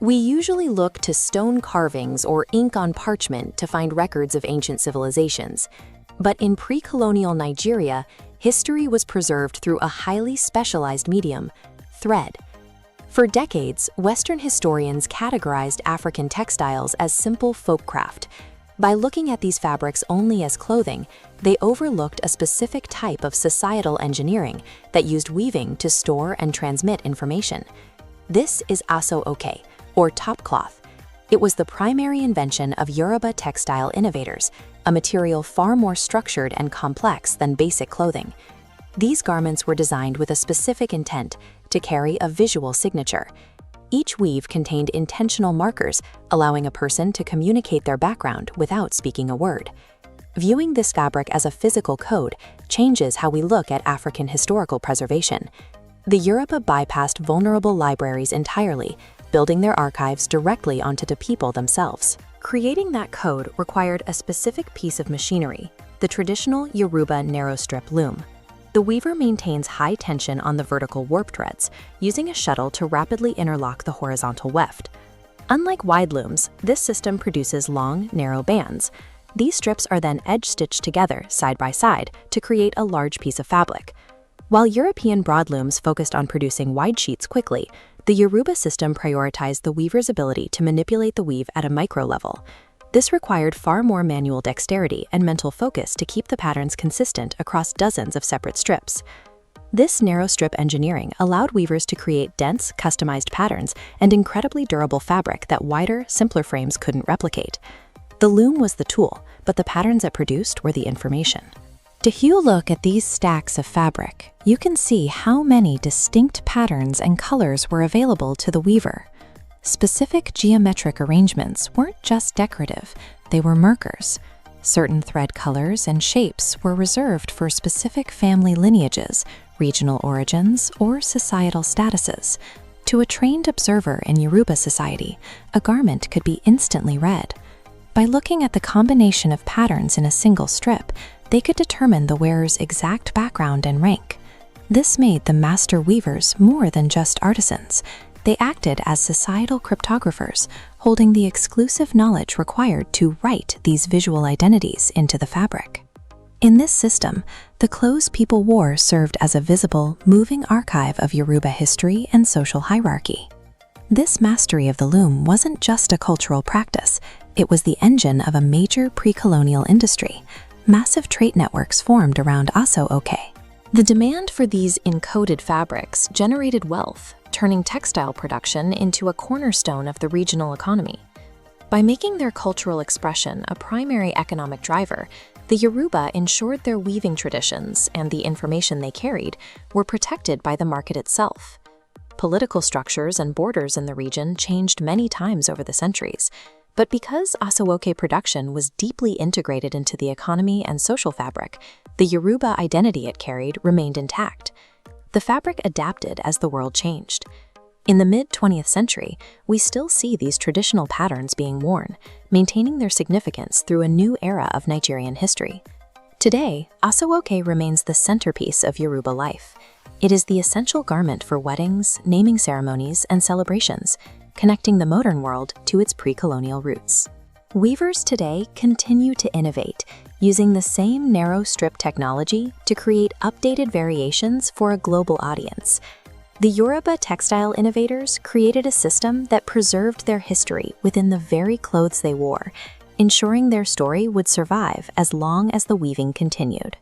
We usually look to stone carvings or ink on parchment to find records of ancient civilizations. But in pre-colonial Nigeria, history was preserved through a highly specialized medium, thread. For decades, Western historians categorized African textiles as simple folk craft. By looking at these fabrics only as clothing, they overlooked a specific type of societal engineering that used weaving to store and transmit information. This is Aso-Oke, or top cloth. It was the primary invention of Yoruba textile innovators, a material far more structured and complex than basic clothing. These garments were designed with a specific intent to carry a visual signature. Each weave contained intentional markers, allowing a person to communicate their background without speaking a word. Viewing this fabric as a physical code changes how we look at African historical preservation. The Yoruba bypassed vulnerable libraries entirely, building their archives directly onto the people themselves. Creating that code required a specific piece of machinery, the traditional Yoruba narrow strip loom. The weaver maintains high tension on the vertical warp threads, using a shuttle to rapidly interlock the horizontal weft. Unlike wide looms, this system produces long, narrow bands. These strips are then edge-stitched together, side by side, to create a large piece of fabric. While European broadlooms focused on producing wide sheets quickly, the Yoruba system prioritized the weaver's ability to manipulate the weave at a micro level. This required far more manual dexterity and mental focus to keep the patterns consistent across dozens of separate strips. This narrow strip engineering allowed weavers to create dense, customized patterns and incredibly durable fabric that wider, simpler frames couldn't replicate. The loom was the tool, but the patterns it produced were the information. If you look at these stacks of fabric, you can see how many distinct patterns and colors were available to the weaver. Specific geometric arrangements weren't just decorative, they were markers. Certain thread colors and shapes were reserved for specific family lineages, regional origins, or societal statuses. To a trained observer in Yoruba society, a garment could be instantly read. By looking at the combination of patterns in a single strip, they could determine the wearer's exact background and rank. This made the master weavers more than just artisans. They acted as societal cryptographers, holding the exclusive knowledge required to write these visual identities into the fabric. In this system, the clothes people wore served as a visible, moving archive of Yoruba history and social hierarchy. This mastery of the loom wasn't just a cultural practice, it was the engine of a major pre-colonial industry. Massive trade networks formed around Aso-Oke. The demand for these encoded fabrics generated wealth, turning textile production into a cornerstone of the regional economy. By making their cultural expression a primary economic driver, the Yoruba ensured their weaving traditions and the information they carried were protected by the market itself. Political structures and borders in the region changed many times over the centuries, but because Aso-Oke production was deeply integrated into the economy and social fabric, the Yoruba identity it carried remained intact. The fabric adapted as the world changed. In the mid-20th century, we still see these traditional patterns being worn, maintaining their significance through a new era of Nigerian history. Today, Aso-Oke remains the centerpiece of Yoruba life. It is the essential garment for weddings, naming ceremonies, and celebrations, connecting the modern world to its pre-colonial roots. Weavers today continue to innovate, using the same narrow strip technology to create updated variations for a global audience. The Yoruba textile innovators created a system that preserved their history within the very clothes they wore, ensuring their story would survive as long as the weaving continued.